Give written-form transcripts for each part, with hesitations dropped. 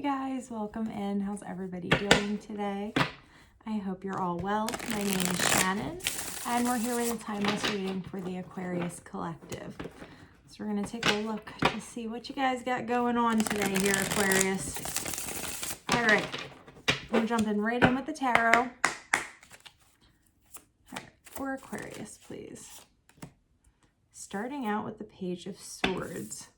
Hey guys, welcome in. How's everybody doing today? I hope you're all well. My name is Shannon, and we're here with a timeless reading for the Aquarius Collective. So we're going to take a look to see what you guys got going on today here, Aquarius. All right, we're jumping right in with the tarot. All right, for Aquarius, please. Starting out with the Page of Swords.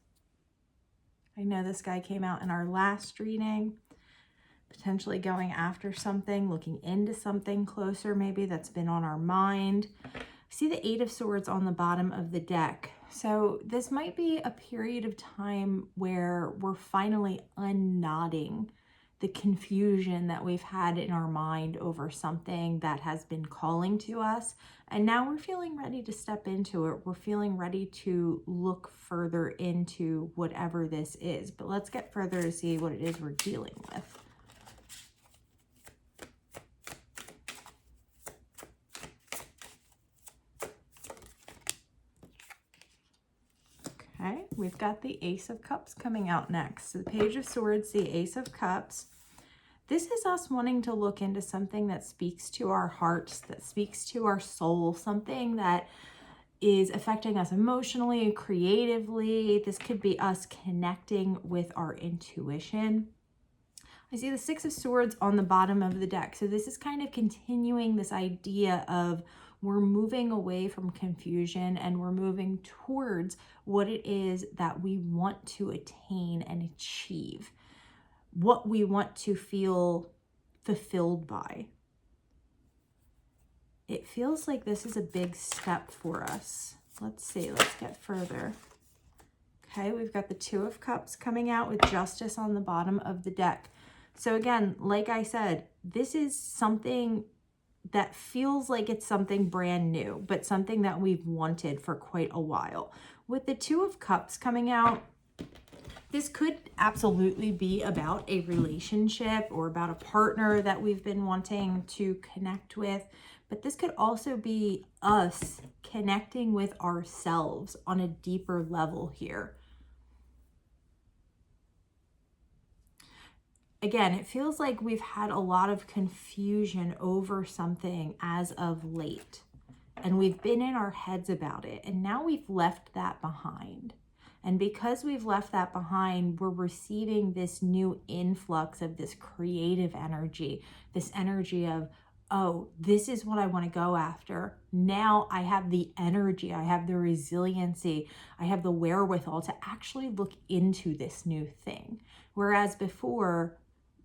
I know this guy came out in our last reading, potentially going after something, looking into something closer maybe that's been on our mind. I see the Eight of Swords on the bottom of the deck. So this might be a period of time where we're finally unknotting the confusion that we've had in our mind over something that has been calling to us. And now we're feeling ready to step into it. We're feeling ready to look further into whatever this is. But let's get further to see what it is we're dealing with. Okay, we've got the Ace of Cups coming out next. So the Page of Swords, the Ace of Cups. This is us wanting to look into something that speaks to our hearts, that speaks to our soul, something that is affecting us emotionally, creatively. This could be us connecting with our intuition. I see the Six of Swords on the bottom of the deck. So this is kind of continuing this idea of we're moving away from confusion and we're moving towards what it is that we want to attain and achieve, what we want to feel fulfilled by. It feels like this is a big step for us. Let's see, let's get further. Okay, we've got the Two of Cups coming out with Justice on the bottom of the deck. So again, like I said, this is something that feels like it's something brand new, but something that we've wanted for quite a while. With the Two of Cups coming out, this could absolutely be about a relationship or about a partner that we've been wanting to connect with, but this could also be us connecting with ourselves on a deeper level here. Again, it feels like we've had a lot of confusion over something as of late, and we've been in our heads about it, and now we've left that behind. And because we've left that behind, we're receiving this new influx of this creative energy, this energy of, oh, this is what I want to go after. Now I have the energy, I have the resiliency, I have the wherewithal to actually look into this new thing. Whereas before,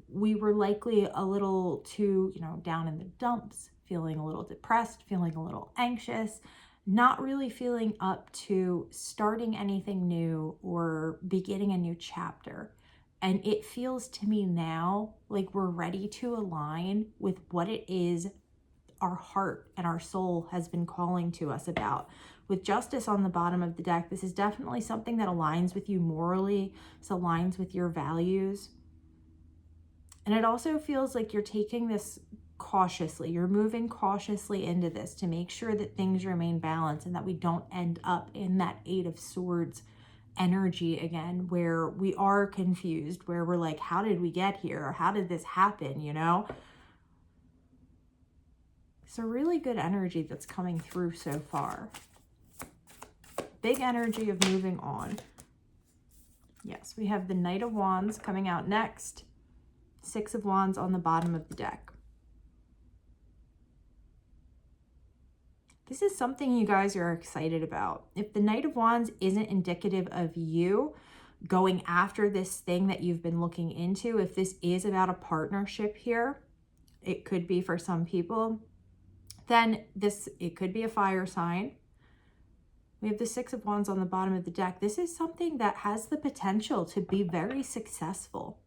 we were likely a little too, down in the dumps, feeling a little depressed, feeling a little anxious, not really feeling up to starting anything new or beginning a new chapter. And it feels to me now like we're ready to align with what it is our heart and our soul has been calling to us about. With Justice on the bottom of the deck, this is definitely something that aligns with you morally, this aligns with your values. And it also feels like you're taking this cautiously. You're moving cautiously into this to make sure that things remain balanced and that we don't end up in that Eight of Swords energy again, where we are confused, where we're like, how did we get here? Or how did this happen? It's a really good energy that's coming through so far. Big energy of moving on. Yes, we have the Knight of Wands coming out next. Six of Wands on the bottom of the deck. This is something you guys are excited about. If the Knight of Wands isn't indicative of you going after this thing that you've been looking into, if this is about a partnership here, it could be for some people, then it could be a fire sign. We have the Six of Wands on the bottom of the deck. This is something that has the potential to be very successful.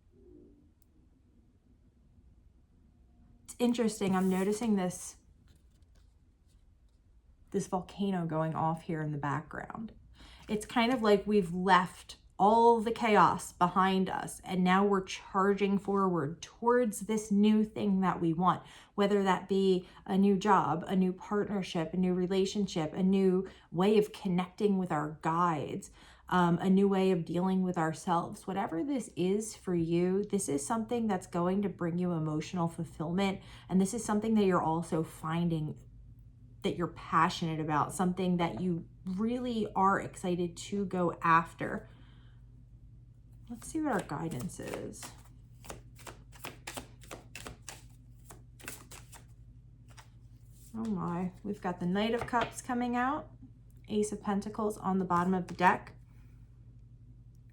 It's interesting. I'm noticing this volcano going off here in the background. It's kind of like we've left all the chaos behind us and now we're charging forward towards this new thing that we want, whether that be a new job, a new partnership, a new relationship, a new way of connecting with our guides, a new way of dealing with ourselves. Whatever this is for you, this is something that's going to bring you emotional fulfillment. And this is something that you're also finding that you're passionate about, something that you really are excited to go after. Let's see what our guidance is. Oh my, we've got the Knight of Cups coming out, Ace of Pentacles on the bottom of the deck.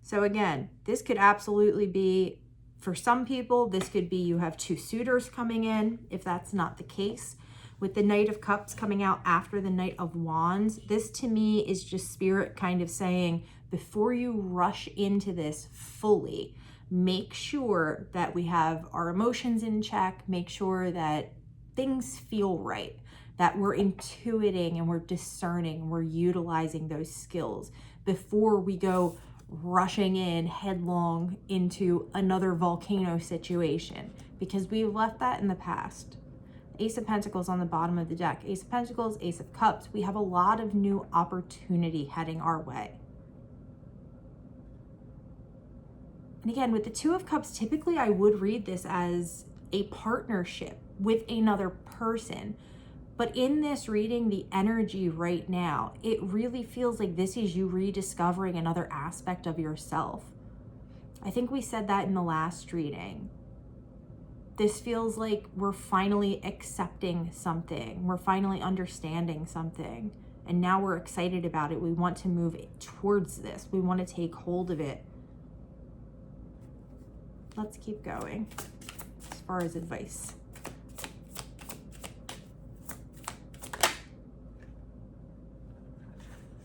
So again, this could absolutely be, for some people, this could be you have two suitors coming in, if that's not the case. With the Knight of Cups coming out after the Knight of Wands, this to me is just Spirit kind of saying, before you rush into this fully, make sure that we have our emotions in check, make sure that things feel right, that we're intuiting and we're discerning, and we're utilizing those skills before we go rushing in headlong into another volcano situation, because we've left that in the past. Ace of Pentacles on the bottom of the deck, Ace of Pentacles, Ace of Cups. We have a lot of new opportunity heading our way. And again, with the Two of Cups, typically I would read this as a partnership with another person. But in this reading, the energy right now, it really feels like this is you rediscovering another aspect of yourself. I think we said that in the last reading. This feels like we're finally accepting something. We're finally understanding something. And now we're excited about it. We want to move towards this. We want to take hold of it. Let's keep going as far as advice.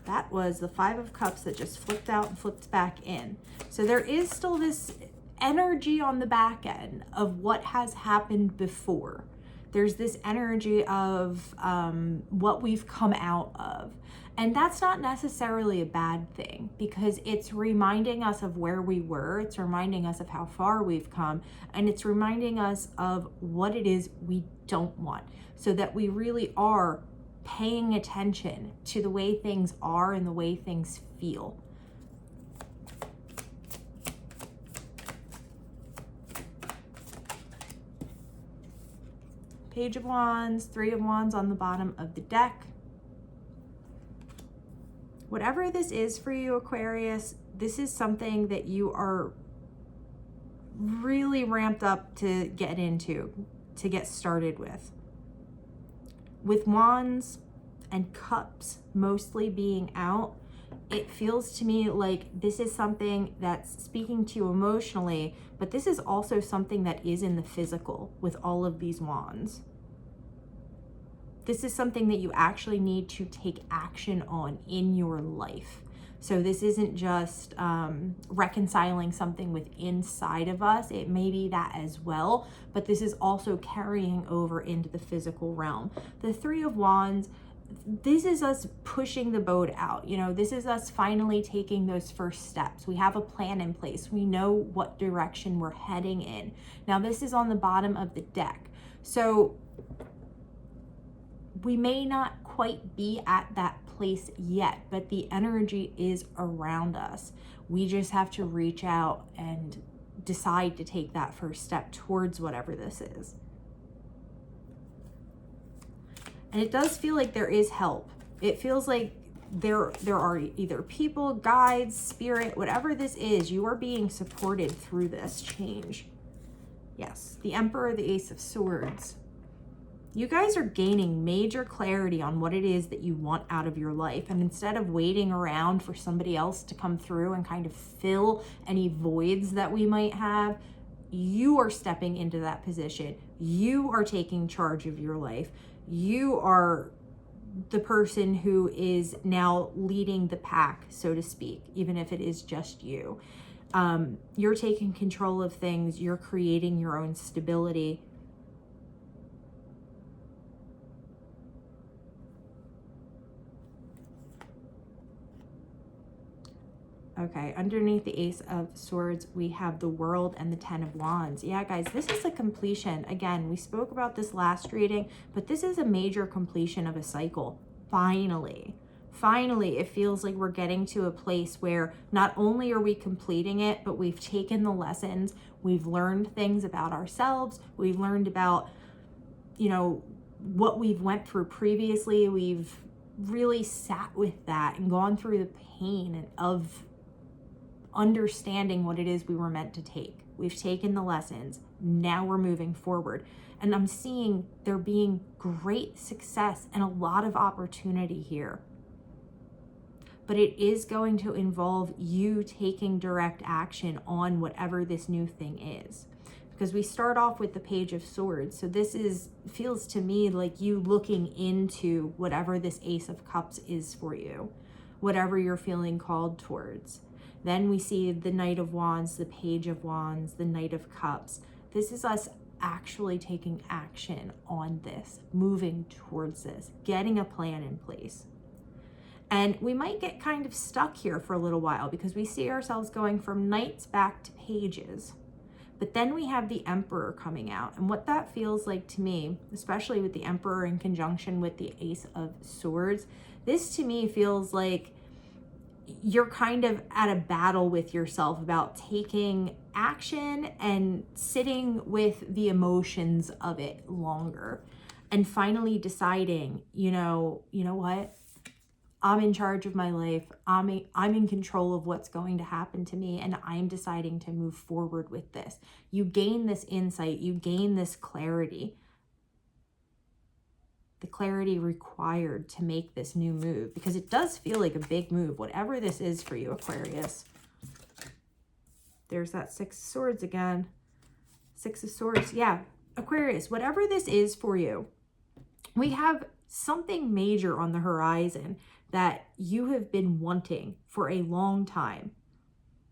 That was the Five of Cups that just flipped out and flipped back in. So there is still this energy on the back end of what has happened before. There's this energy of what we've come out of. And that's not necessarily a bad thing, because it's reminding us of where we were. It's reminding us of how far we've come. And it's reminding us of what it is we don't want, so that we really are paying attention to the way things are and the way things feel. Page of Wands, Three of Wands on the bottom of the deck. Whatever this is for you, Aquarius, this is something that you are really ramped up to get into, to get started with. With Wands and Cups mostly being out, it feels to me like this is something that's speaking to you emotionally, but this is also something that is in the physical with all of these wands. This is something that you actually need to take action on in your life. So this isn't just reconciling something with inside of us. It may be that as well, but this is also carrying over into the physical realm. The Three of Wands, this is us pushing the boat out. You know, this is us finally taking those first steps. We have a plan in place. We know what direction we're heading in. Now, this is on the bottom of the deck. So we may not quite be at that place yet, but the energy is around us. We just have to reach out and decide to take that first step towards whatever this is. And it does feel like there is help. It feels like there are either people, guides, spirit, whatever this is, you are being supported through this change. Yes, the Emperor, the Ace of Swords. You guys are gaining major clarity on what it is that you want out of your life. And instead of waiting around for somebody else to come through and kind of fill any voids that we might have, you are stepping into that position. You are taking charge of your life. You are the person who is now leading the pack, so to speak, even if it is just you. You're taking control of things. You're creating your own stability. Okay, underneath the Ace of Swords, we have the World and the Ten of Wands. Yeah, guys, this is a completion. Again, we spoke about this last reading, but this is a major completion of a cycle. Finally, Finally, it feels like we're getting to a place where not only are we completing it, but we've taken the lessons, we've learned things about ourselves, we've learned about, you know, what we've went through previously. We've really sat with that and gone through the pain of understanding what it is we were meant to take. We've taken the lessons. Now we're moving forward. And I'm seeing there being great success and a lot of opportunity here. But it is going to involve you taking direct action on whatever this new thing is. Because we start off with the Page of Swords. So this feels to me like you looking into whatever this Ace of Cups is for you, whatever you're feeling called towards. Then we see the Knight of Wands, the Page of Wands, the Knight of Cups. This is us actually taking action on this, moving towards this, getting a plan in place. And we might get kind of stuck here for a little while because we see ourselves going from knights back to pages. But then we have the Emperor coming out. And what that feels like to me, especially with the Emperor in conjunction with the Ace of Swords, this to me feels like you're kind of at a battle with yourself about taking action and sitting with the emotions of it longer. And finally deciding, you know what? I'm in charge of my life. I'm in control of what's going to happen to me, and I'm deciding to move forward with this. You gain this insight, you gain this clarity. The clarity required to make this new move, because it does feel like a big move, whatever this is for you, Aquarius. There's that Six of Swords again. Six of Swords. Yeah, Aquarius, whatever this is for you, we have something major on the horizon that you have been wanting for a long time.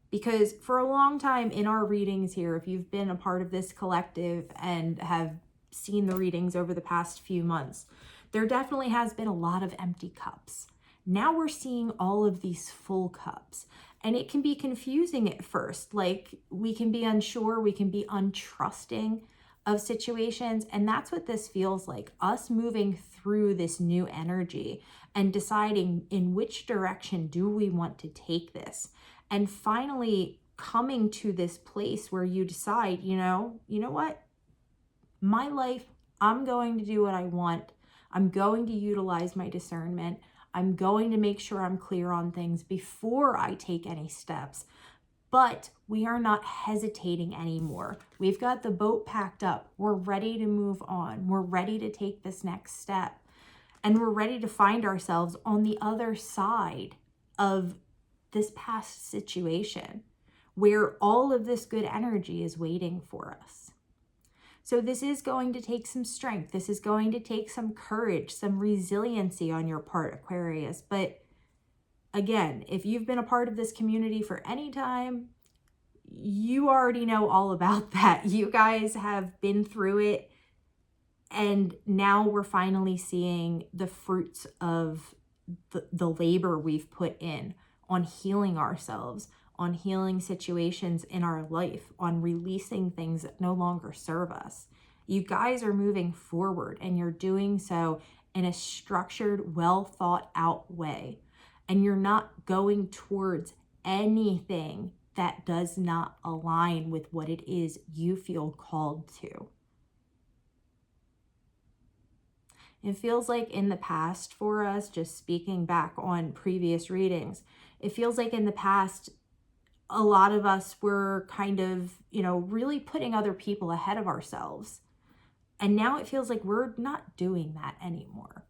Because for a long time in our readings here, if you've been a part of this collective and have seen the readings over the past few months, there definitely has been a lot of empty cups. Now we're seeing all of these full cups, and it can be confusing at first. Like, we can be unsure, we can be untrusting of situations, and that's what this feels like, us moving through this new energy and deciding in which direction do we want to take this, and finally coming to this place where you decide, you know what, my life, I'm going to do what I want. I'm going to utilize my discernment. I'm going to make sure I'm clear on things before I take any steps. But we are not hesitating anymore. We've got the boat packed up. We're ready to move on. We're ready to take this next step. And we're ready to find ourselves on the other side of this past situation where all of this good energy is waiting for us. So this is going to take some strength. This is going to take some courage, some resiliency on your part, Aquarius. But again, if you've been a part of this community for any time, you already know all about that. You guys have been through it. And now we're finally seeing the fruits of the labor we've put in on healing ourselves, on healing situations in our life, on releasing things that no longer serve us. You guys are moving forward, and you're doing so in a structured, well thought out way. And you're not going towards anything that does not align with what it is you feel called to. It feels like in the past for us, just speaking back on previous readings, it feels like in the past, a lot of us were kind of, really putting other people ahead of ourselves. And now it feels like we're not doing that anymore.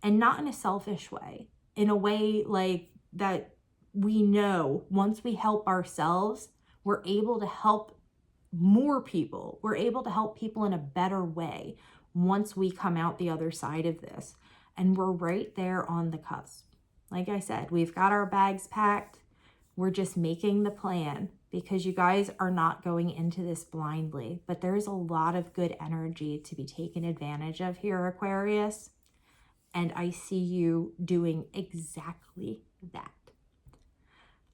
And not in a selfish way, in a way like that we know once we help ourselves, we're able to help more people. We're able to help people in a better way once we come out the other side of this. And we're right there on the cusp. Like I said, we've got our bags packed. We're just making the plan, because you guys are not going into this blindly. But there's a lot of good energy to be taken advantage of here, Aquarius. And I see you doing exactly that.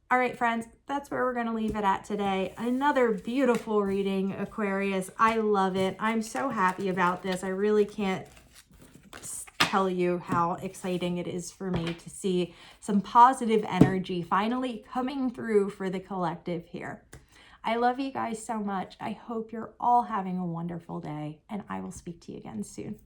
All right, friends, that's where we're going to leave it at today. Another beautiful reading, Aquarius. I love it. I'm so happy about this. I really can't tell you how exciting it is for me to see some positive energy finally coming through for the collective here. I love you guys so much. I hope you're all having a wonderful day, and I will speak to you again soon.